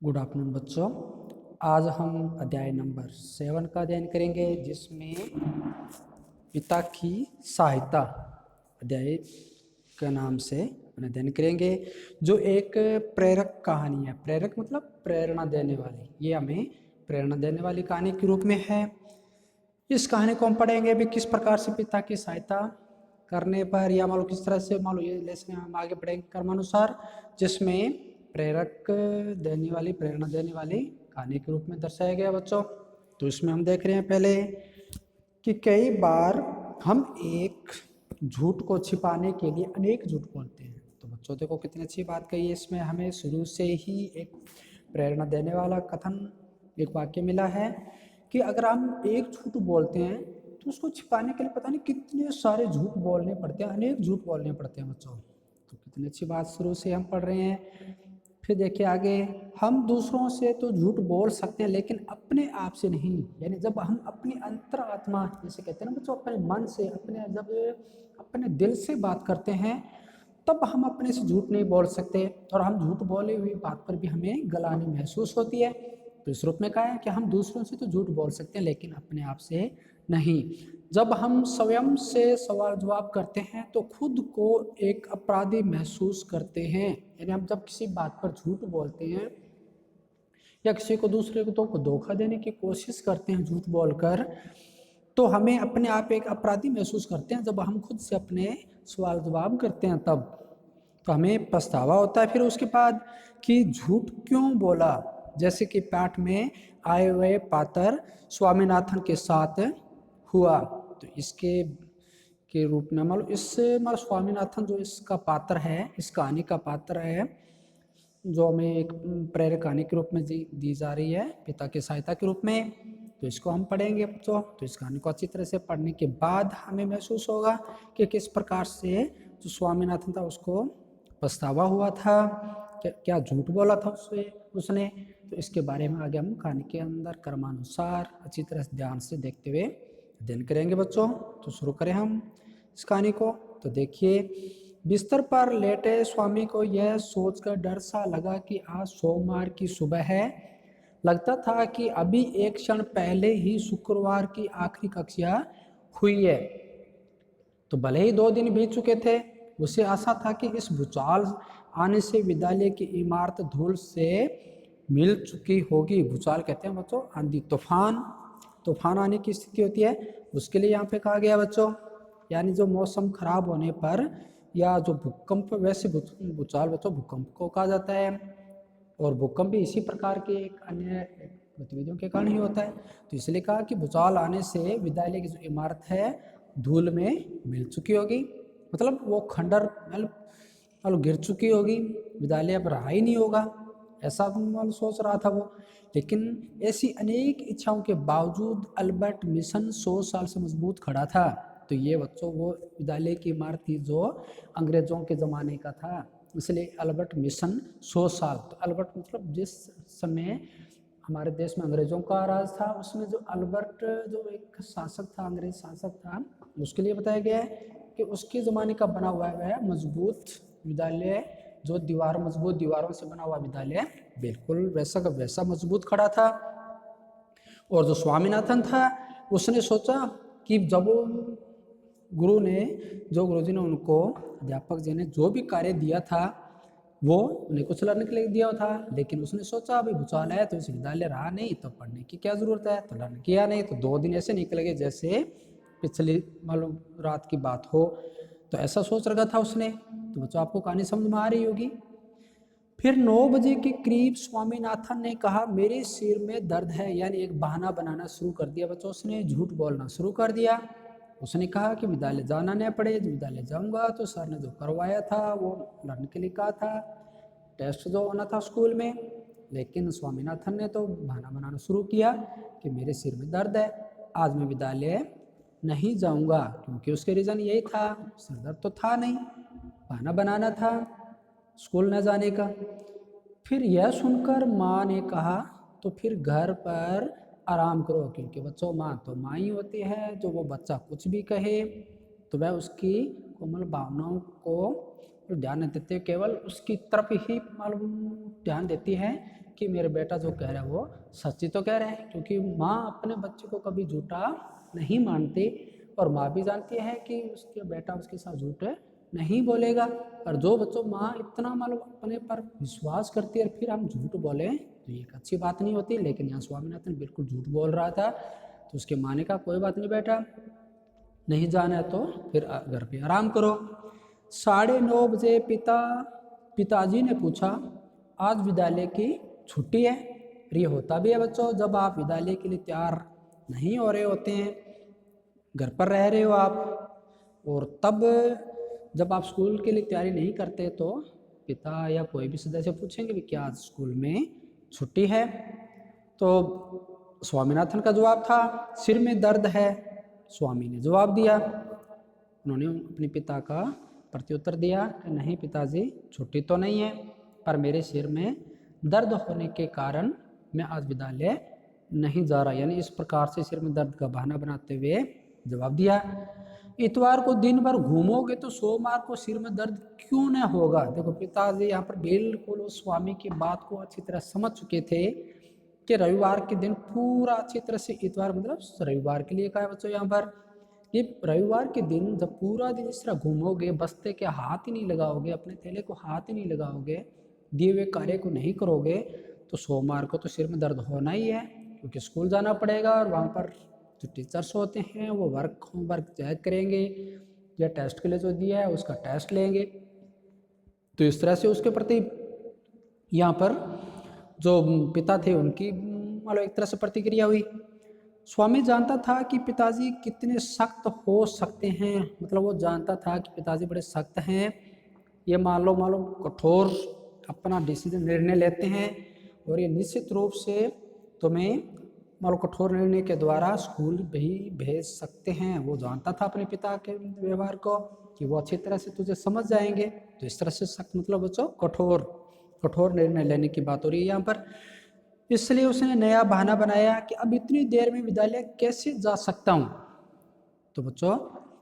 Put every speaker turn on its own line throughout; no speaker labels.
Good afternoon बच्चों। आज हम अध्याय नंबर 7 का अध्ययन करेंगे, जिसमें पिता की सहायता अध्याय के नाम से अध्ययन करेंगे, जो एक प्रेरक कहानी है। प्रेरक मतलब प्रेरणा देने वाली। ये हमें प्रेरणा देने वाली कहानी के रूप में है। इस कहानी को हम पढ़ेंगे भी किस प्रकार से पिता की सहायता करने पर, या मान लो किस तरह से, मान लो ये लेसन हम आगे पढ़ेंगे क्रमानुसार, जिसमें प्रेरक देने वाली, प्रेरणा देने वाली कहानी के रूप में दर्शाया गया बच्चों। तो इसमें हम देख रहे हैं पहले कि कई बार हम एक झूठ को छिपाने के लिए अनेक झूठ बोलते हैं। तो बच्चों देखो कितनी अच्छी बात कही है। इसमें हमें शुरू से ही एक प्रेरणा देने वाला कथन, एक वाक्य मिला है कि अगर हम एक झूठ बोलते हैं तो उसको छिपाने के लिए पता नहीं कितने सारे झूठ बोलने पड़ते हैं, अनेक झूठ बोलने पड़ते हैं बच्चों। तो कितनी अच्छी बात शुरू से हम पढ़ रहे हैं। फिर देखिए आगे, हम दूसरों से तो झूठ बोल सकते हैं लेकिन अपने आप से नहीं। यानी जब हम अपनी अंतरात्मा, जैसे कहते हैं ना बच्चों, अपने मन से, जब अपने दिल से बात करते हैं, तब हम अपने से झूठ नहीं बोल सकते। और हम झूठ बोले हुई बात पर भी हमें गलानी महसूस होती है। तो इस रूप में कहा है कि हम दूसरों से तो झूठ बोल सकते हैं लेकिन अपने आप से नहीं। जब हम स्वयं से सवाल जवाब करते हैं तो खुद को एक अपराधी महसूस करते हैं। यानी हम जब किसी बात पर झूठ बोलते हैं या किसी को, दूसरे को धोखा देने की कोशिश करते हैं झूठ बोलकर, तो हमें अपने आप एक अपराधी महसूस करते हैं। जब हम खुद से अपने सवाल जवाब करते हैं तब तो हमें पछतावा होता है फिर उसके बाद कि झूठ क्यों बोला। जैसे कि पाठ में आए हुए पात्र स्वामीनाथन के साथ हुआ। तो इसके के रूप में मतलब स्वामीनाथन जो इसका पात्र है, इस कहानी का पात्र है, जो हमें एक प्रेरक कहानी के रूप में दी जा रही है पिता की सहायता के रूप में। तो इसको हम पढ़ेंगे बच्चों। तो इस कहानी को अच्छी तरह से पढ़ने के बाद हमें महसूस होगा कि किस प्रकार से जो स्वामीनाथन था उसको पछतावा हुआ था, क्या झूठ बोला था उसने। तो इसके बारे में आगे हम कहानी के अंदर क्रमानुसार अच्छी तरह से ध्यान से देखते हुए अध्ययन करेंगे बच्चों। तो शुरू करें हम इस कहानी को। तो देखिए, बिस्तर पर लेटे स्वामी को यह सोचकर डर सा लगा कि आज सोमवार की सुबह है। लगता था कि अभी एक क्षण पहले ही शुक्रवार की आखिरी कक्षा हुई है। तो भले ही 2 दिन बीत चुके थे, उसे आशा था कि इस भूचाल आने से विद्यालय की इमारत धूल से मिल चुकी होगी। भूचाल कहते हैं बच्चों आंधी तूफान आने की स्थिति होती है, उसके लिए यहाँ पे कहा गया बच्चों। यानी जो मौसम खराब होने पर, या जो भूकंप, वैसे भूचाल बच्चों भूकंप को कहा जाता है। और भूकंप भी इसी प्रकार के एक अन्य गतिविधियों के कारण ही होता है। तो इसलिए कहा कि भूचाल आने से विद्यालय की जो इमारत है धूल में मिल चुकी होगी, मतलब वो खंडर मतलब गिर चुकी होगी, विद्यालय अब रहा ही नहीं होगा, ऐसा मतलब सोच रहा था वो। लेकिन ऐसी अनेक इच्छाओं के बावजूद अल्बर्ट मिशन 100 साल से मजबूत खड़ा था। तो ये बच्चों वो विद्यालय की इमारत थी जो अंग्रेजों के ज़माने का था, इसलिए अल्बर्ट मिशन 100 साल। तो अल्बर्ट मतलब जिस समय हमारे देश में अंग्रेजों का राज था, उसमें जो अल्बर्ट जो एक शासक था, अंग्रेज शासक था, उसके लिए बताया गया है कि उसके ज़माने का बना हुआ है मजबूत विद्यालय, जो मजबूत दीवारों से बना हुआ विद्यालय बिल्कुल वैसा का वैसा मजबूत खड़ा था। और जो स्वामीनाथन था, उसने सोचा कि जब गुरुजी ने उनको, अध्यापक जी ने जो भी कार्य दिया था वो उन्हें कुछ लड़ने के लिए दिया था, लेकिन उसने सोचा अभी भूचाल है तो इस विद्यालय रहा नहीं तो पढ़ने की क्या जरूरत है, तो लर्न किया नहीं। तो 2 दिन ऐसे निकल गए जैसे पिछली मालूम रात की बात हो। तो ऐसा सोच रखा था उसने। तो बच्चों आपको कहानी समझ में आ रही होगी। फिर 9 बजे के करीब स्वामीनाथन ने कहा मेरे सिर में दर्द है। यानी एक बहाना बनाना शुरू कर दिया बच्चों, उसने झूठ बोलना शुरू कर दिया। उसने कहा कि विद्यालय जाना नहीं पड़े, विद्यालय जाऊंगा तो सर ने जो करवाया था वो लर्न के लिए कहा था, टेस्ट जो होना था स्कूल में। लेकिन स्वामीनाथन ने तो बहाना बनाना शुरू किया कि मेरे सिर में दर्द है, आज मैं विद्यालय नहीं जाऊंगा। क्योंकि उसके रीज़न यही था, सिर दर्द तो था नहीं, बहाना बनाना था स्कूल न जाने का। फिर यह सुनकर माँ ने कहा तो फिर घर पर आराम करो, क्योंकि बच्चों माँ तो माँ ही होती है, जो वो बच्चा कुछ भी कहे तो वह उसकी कोमल भावनाओं को ध्यान नहीं देते, केवल उसकी तरफ ही मालूम ध्यान देती है कि मेरे बेटा जो कह रहा है वो सच्ची तो कह रहा है, क्योंकि माँ अपने बच्चे को कभी झूठा नहीं मानती और माँ भी जानती है कि उसके बेटा उसके साथ झूठ नहीं बोलेगा। और जो बच्चों माँ इतना मतलब अपने पर विश्वास करती है और फिर हम झूठ बोले तो ये एक अच्छी बात नहीं होती। लेकिन यहाँ स्वामीनाथन बिल्कुल झूठ बोल रहा था, तो उसके माने का कोई बात नहीं बेटा, नहीं जाना है तो फिर घर पे आराम करो। 9:30 बजे पिताजी ने पूछा, आज विद्यालय की छुट्टी है। और ये होता भी है बच्चों, जब आप विद्यालय के लिए तैयार नहीं हो रहे होते हैं, घर पर रह रहे हो आप, और तब जब आप स्कूल के लिए तैयारी नहीं करते तो पिता या कोई भी सदस्य पूछेंगे कि क्या आज स्कूल में छुट्टी है। तो स्वामीनाथन का जवाब था, सिर में दर्द है। स्वामी ने जवाब दिया, उन्होंने अपने पिता का प्रत्युत्तर दिया कि नहीं पिताजी, छुट्टी तो नहीं है, पर मेरे सिर में दर्द होने के कारण मैं आज विद्यालय नहीं जा रहा। यानी इस प्रकार से सिर में दर्द का बहाना बनाते हुए जवाब दिया। इतवार को दिन भर घूमोगे तो सोमवार को सिर में दर्द क्यों न होगा। देखो पिताजी यहाँ पर बिल्कुल उस स्वामी की बात को अच्छी तरह समझ चुके थे कि रविवार के दिन पूरा अच्छी तरह से, इतवार मतलब रविवार के लिए कहा है बच्चों यहाँ पर, ये रविवार के दिन जब पूरा दिन इस तरह घूमोगे, बस्ते के हाथ ही नहीं लगाओगे, अपने थैले को हाथ ही नहीं लगाओगे, दिए हुए कार्य को नहीं करोगे, तो सोमवार को तो सिर में दर्द होना ही है, क्योंकि स्कूल जाना पड़ेगा और वहाँ पर जो टीचर्स होते हैं वो होमवर्क चेक करेंगे या टेस्ट के लिए जो दिया है उसका टेस्ट लेंगे। तो इस तरह से उसके प्रति यहाँ पर जो पिता थे उनकी मतलब एक तरह से प्रतिक्रिया हुई। स्वामी जानता था कि पिताजी कितने सख्त हो सकते हैं, मतलब वो जानता था कि पिताजी बड़े सख्त हैं, ये मान लो कठोर अपना डिसीजन निर्णय लेते हैं और ये निश्चित रूप से तुम्हें मान लो कठोर निर्णय के द्वारा स्कूल भी भेज सकते हैं। वो जानता था अपने पिता के व्यवहार को कि वो अच्छी तरह से तुझे समझ जाएंगे। तो इस तरह से सख्त मतलब बच्चों कठोर निर्णय लेने की बात हो रही है यहाँ पर। इसलिए उसने नया बहाना बनाया कि अब इतनी देर में विद्यालय कैसे जा सकता हूँ। तो बच्चों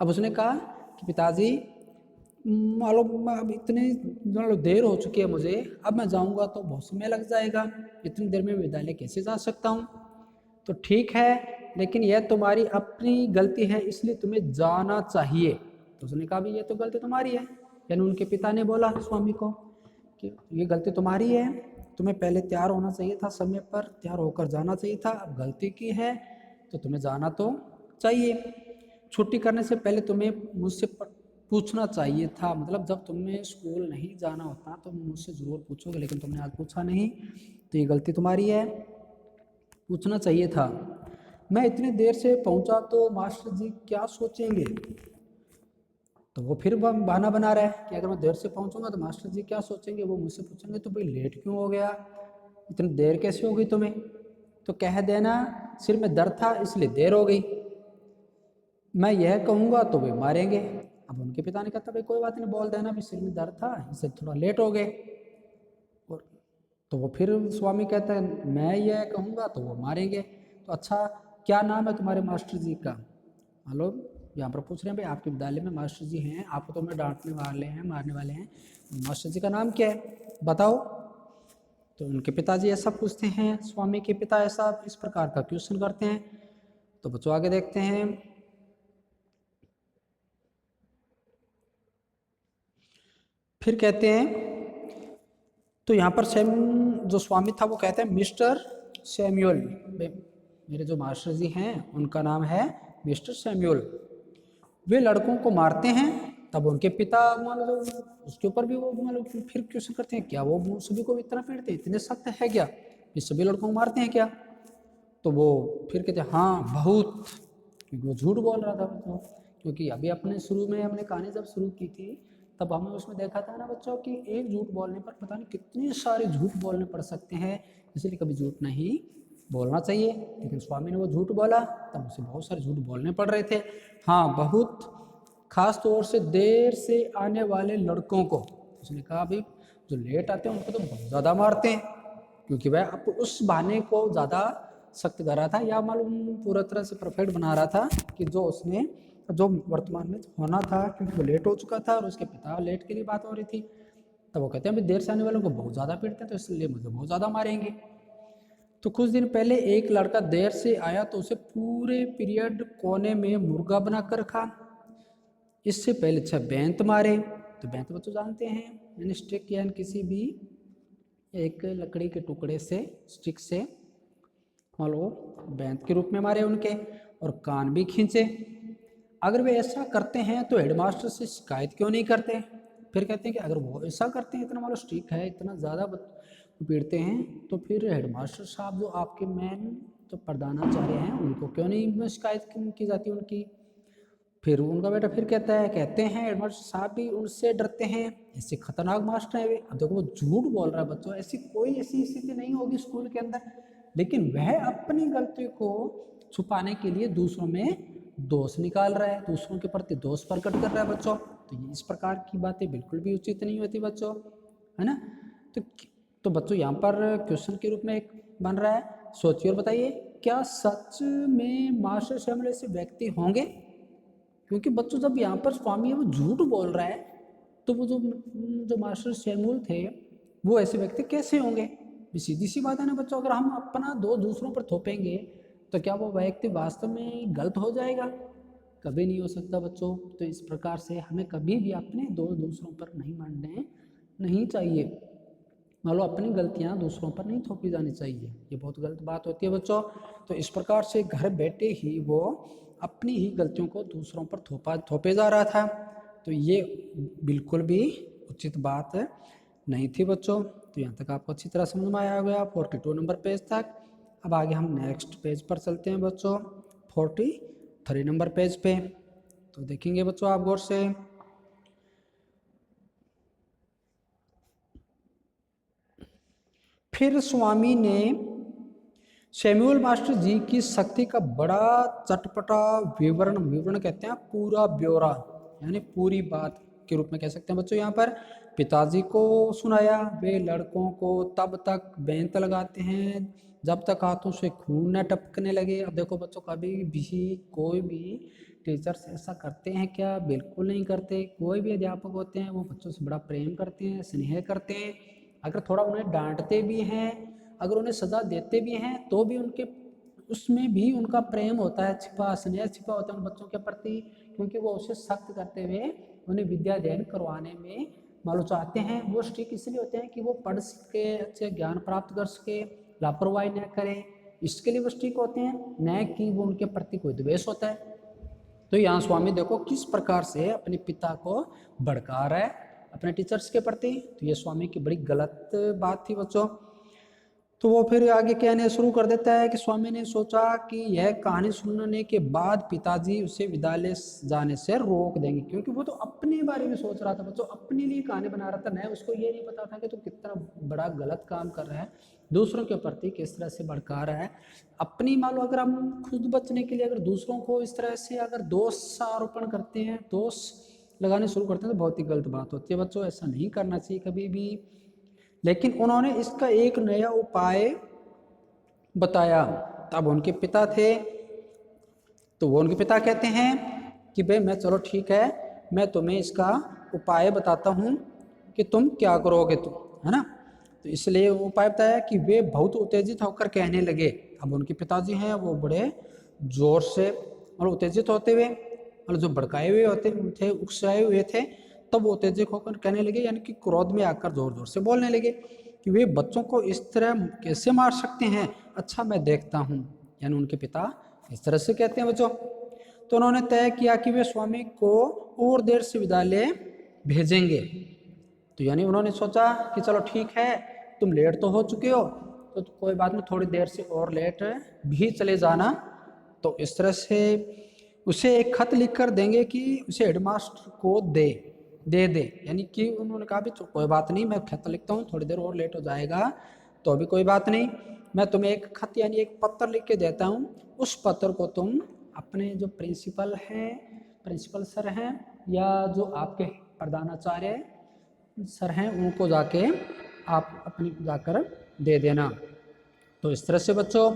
अब उसने कहा कि पिताजी मालूम अब इतनी देर हो चुकी है मुझे, अब मैं जाऊँगा तो बहुत समय लग जाएगा, इतनी देर में विद्यालय कैसे जा सकता हूँ। तो ठीक है, लेकिन यह तुम्हारी अपनी गलती है, इसलिए तुम्हें जाना चाहिए। तो उसने कहा भी ये तो गलती तुम्हारी है, यानी उनके पिता ने बोला स्वामी को कि ये गलती तुम्हारी है, तुम्हें पहले तैयार होना चाहिए था, समय पर तैयार होकर जाना चाहिए था, अब गलती की है तो तुम्हें जाना तो चाहिए। छुट्टी करने से पहले तुम्हें मुझसे पूछना चाहिए था, मतलब जब तुम्हें स्कूल नहीं जाना होता तो मुझसे ज़रूर पूछोगे, लेकिन तुमने आज पूछा नहीं, तो ये गलती तुम्हारी है, पूछना चाहिए था। मैं इतनी देर से पहुंचा तो मास्टर जी क्या सोचेंगे। तो वो फिर बहाना बना रहा है कि अगर मैं देर से पहुंचूंगा तो मास्टर जी क्या सोचेंगे, वो मुझसे पूछेंगे तो भाई लेट क्यों हो गया, इतनी देर कैसे हो गई तुम्हें। तो कह देना सिर में दर्द था इसलिए देर हो गई। मैं यह कहूँगा तो वे मारेंगे। अब उनके पिता ने कहा भाई कोई बात नहीं, बोल देना भी सिर में दर्द था इससे थोड़ा लेट हो गए। और तो वो फिर स्वामी कहते हैं मैं यह कहूँगा तो वो मारेंगे। तो अच्छा क्या नाम है तुम्हारे मास्टर जी का। हेलो यहाँ पर पूछ रहे हैं भाई आपके विद्यालय में मास्टर जी हैं, आपको तो मैं डांटने वाले हैं, मारने वाले हैं, मास्टर जी का नाम क्या है बताओ। तो उनके पिताजी ऐसा पूछते हैं, स्वामी के पिता ऐसा इस प्रकार का क्वेश्चन करते हैं। तो बच्चों आगे देखते हैं। फिर कहते हैं, तो यहाँ पर जो स्वामी था वो कहते हैं मिस्टर सैमुअल, मेरे जो मास्टर जी हैं उनका नाम है मिस्टर सैमुअल, वे लड़कों को मारते हैं। तब उनके पिता मान लो उसके ऊपर भी वो मतलब फिर क्वेश्चन करते हैं क्या वो सभी को इतना पीटते हैं, इतने सख्त है क्या, ये सभी लड़कों को मारते हैं क्या। तो वो फिर कहते हैं हाँ बहुत, क्योंकि वो झूठ बोल रहा था बच्चों। क्योंकि अभी अपने शुरू में हमने कहानी जब शुरू की थी तब हमने उसमें देखा था ना बच्चों कि एक झूठ बोलने पर पता नहीं कितने सारे झूठ बोलने पड़ सकते हैं, इसलिए कभी झूठ नहीं बोलना चाहिए। लेकिन स्वामी ने वो झूठ बोला तब उसे बहुत सारे झूठ बोलने पड़ रहे थे। हाँ बहुत, खास तौर से देर से आने वाले लड़कों को, उसने कहा भाई जो लेट आते हैं उनको तो बहुत ज़्यादा मारते हैं, क्योंकि वह आपको उस बहाने को ज़्यादा सख्त कर रहा था या मालूम पूरा तरह से परफेक्ट बना रहा था कि जो उसने जो वर्तमान में होना था, क्योंकि वो लेट हो चुका था और उसके पिता लेट के लिए बात हो रही थी। तब वो कहते हैं अभी देर से आने वालों को बहुत ज़्यादा पीटते हैं तो इसलिए मुझे बहुत ज़्यादा मारेंगे। तो कुछ दिन पहले एक लड़का देर से आया तो उसे पूरे पीरियड कोने में मुर्गा बना कर रखा। इससे पहले 6 बेंत मारे। तो बेंत बच्चों जानते हैं, यानी स्टिक, यानी किसी भी एक लकड़ी के टुकड़े से, स्टिक से मान लो बेंत के रूप में मारे उनके, और कान भी खींचे। अगर वे ऐसा करते हैं तो हेडमास्टर से शिकायत क्यों नहीं करते? फिर कहते हैं कि अगर वो ऐसा करते हैं, इतना मान लो स्ट्रिक्ट है, इतना ज़्यादा पीटते हैं, तो फिर हेडमास्टर साहब जो आपके मेन जो प्रधानाचार्य हैं उनको क्यों नहीं शिकायत की जाती उनकी? फिर उनका बेटा फिर कहते हैं हेडमास्टर साहब भी उनसे डरते हैं, ऐसे खतरनाक मास्टर है वे। अब देखो वो झूठ बोल रहा है बच्चों, ऐसी स्थिति नहीं होगी स्कूल के अंदर, लेकिन वह अपनी गलती को छुपाने के लिए दूसरों में दोष निकाल रहा है, दूसरों के प्रति दोष प्रकट कर रहा है बच्चों। तो ये इस प्रकार की बातें बिल्कुल भी उचित नहीं होती बच्चों, है ना। तो बच्चों यहाँ पर क्वेश्चन के रूप में एक बन रहा है, सोचिए और बताइए, क्या सच में मास्टर शैमुल ऐसे व्यक्ति होंगे? क्योंकि बच्चों जब यहाँ पर स्वामी है वो झूठ बोल रहा है, तो वो जो मास्टर शैमुल थे वो ऐसे व्यक्ति कैसे होंगे? सीधी सी बात है ना बच्चों, अगर हम अपना दोष दूसरों पर थोपेंगे तो क्या वो व्यक्ति वास्तव में गलत हो जाएगा? कभी नहीं हो सकता बच्चों। तो इस प्रकार से हमें कभी भी अपने दोष दूसरों पर नहीं मानने नहीं चाहिए। मान लो अपनी गलतियां दूसरों पर नहीं थोपी जानी चाहिए, ये बहुत गलत बात होती है बच्चों। तो इस प्रकार से घर बैठे ही वो अपनी ही गलतियों को दूसरों पर थोपे जा रहा था, तो ये बिल्कुल भी उचित बात नहीं थी बच्चों। तो यहाँ तक आपको अच्छी तरह समझ में आया होगा 42 नंबर पेज तक। अब आगे हम नेक्स्ट पेज पर चलते हैं बच्चों, 43 नंबर पेज पे। तो देखेंगे बच्चों आप गौर से, फिर स्वामी ने शैमुअल मास्टर जी की शक्ति का बड़ा चटपटा विवरण कहते हैं, पूरा ब्यौरा, यानी पूरी बात के रूप में कह सकते हैं बच्चों यहाँ पर, पिताजी को सुनाया। वे लड़कों को तब तक बेंत लगाते हैं जब तक हाथों से खून न टपकने लगे। अब देखो बच्चों, कभी भी कोई भी टीचर्स ऐसा करते हैं क्या? बिल्कुल नहीं करते। कोई भी अध्यापक होते हैं वो बच्चों से बड़ा प्रेम करते हैं, स्नेह करते हैं। अगर थोड़ा उन्हें डांटते भी हैं, अगर उन्हें सज़ा देते भी हैं, तो भी उनके उसमें भी उनका प्रेम होता है, छिपा स्नेह छिपा होता है उन बच्चों के प्रति, क्योंकि वो उसे सख्त करते हुए उन्हें विद्या अध्ययन करवाने में मान लो चाहते हैं। वो स्ट्रिक्ट इसलिए होते हैं कि वो पढ़ सके, अच्छे ज्ञान प्राप्त कर सके, लापरवाही न करें, इसके लिए वो स्ट्रिक्ट होते हैं, न कि वो उनके प्रति कोई द्वेष होता है। तो यहाँ स्वामी देखो किस प्रकार से अपने पिता को भड़का रहा है अपने टीचर्स के प्रति। तो ये स्वामी की बड़ी गलत बात थी बच्चों। तो वो फिर आगे कहने शुरू कर देता है कि स्वामी ने सोचा कि यह कहानी सुनने के बाद पिताजी उसे विद्यालय जाने से रोक देंगे, क्योंकि वो तो अपने बारे में सोच रहा था बच्चों, अपने लिए कहानी बना रहा था, न उसको ये नहीं पता था कि तो कितना बड़ा गलत काम कर रहा है, दूसरों के प्रति किस तरह से भड़का रहा है। अपनी मान लो अगर हम खुद बचने के लिए अगर दूसरों को इस तरह से अगर दोष आरोपण करते हैं, दोष लगाने शुरू करते हैं, तो बहुत ही गलत बात होती है बच्चों, ऐसा नहीं करना चाहिए कभी भी। लेकिन उन्होंने इसका एक नया उपाय बताया। तब उनके पिता थे, तो वो उनके पिता कहते हैं कि भाई मैं, चलो ठीक है, मैं तुम्हें इसका उपाय बताता हूँ कि तुम क्या करोगे तुम, है ना। तो इसलिए उपाय बताया कि वे बहुत उत्तेजित होकर कहने लगे। अब उनके पिताजी हैं वो बड़े जोर से और उत्तेजित होते हुए, और जो भड़काए हुए होते थे, उकसाए हुए थे, तब वो उत्तेजित होकर कहने लगे, यानी कि क्रोध में आकर जोर जोर से बोलने लगे कि वे बच्चों को इस तरह कैसे मार सकते हैं, अच्छा मैं देखता हूँ। यानी उनके पिता इस तरह से कहते हैं बच्चों। तो उन्होंने तय किया कि वे स्वामी को और देर से विद्यालय भेजेंगे। तो यानी उन्होंने सोचा कि चलो ठीक है, तुम लेट तो हो चुके हो, तो कोई बात नहीं, थोड़ी देर से और लेट भी चले जाना। तो इस तरह से उसे एक खत लिख कर देंगे कि उसे हेडमास्टर को दे दे, यानी कि उन्होंने कहा भी कोई बात नहीं, मैं खत लिखता हूँ, थोड़ी देर और लेट हो जाएगा तो अभी कोई बात नहीं, मैं तुम्हें एक खत यानी एक पत्र लिख के देता हूँ। उस पत्र को तुम अपने जो प्रिंसिपल सर हैं, या जो आपके प्रधानाचार्य सर हैं, उनको जाके आप अपनी जाकर दे देना। तो इस तरह से बच्चों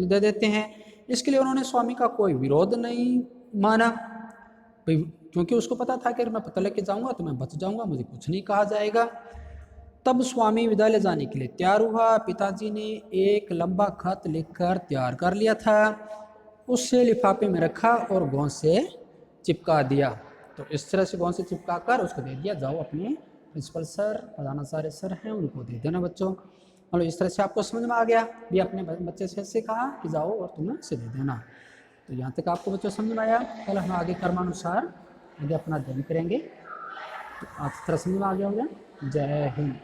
दे देते हैं। इसके लिए उन्होंने स्वामी का कोई विरोध नहीं माना, क्योंकि उसको पता था कि अगर मैं पता लेके जाऊंगा तो मैं बच जाऊंगा, मुझे कुछ नहीं कहा जाएगा। तब स्वामी विद्यालय जाने के लिए तैयार हुआ। पिताजी ने एक लंबा खत लिखकर तैयार कर लिया था, उससे लिफाफे में रखा और गोंद से चिपका दिया। तो इस तरह से गोंद से चिपका कर उसको दे दिया, जाओ अपने प्रिंसिपल सर प्रधानाचार्य सर हैं उनको दे देना बच्चों। मतलब इस तरह से आपको समझ में आ गया। भी अपने बच्चे से ऐसे कहा कि जाओ और तुम्हें इसे दे देना। तो यहाँ तक आपको बच्चों समझ में आया। कल हम आगे कर्मानुसार आगे अपना अध्ययन करेंगे। तो आज तरह समझ में आ गया होगा। जय हिंद।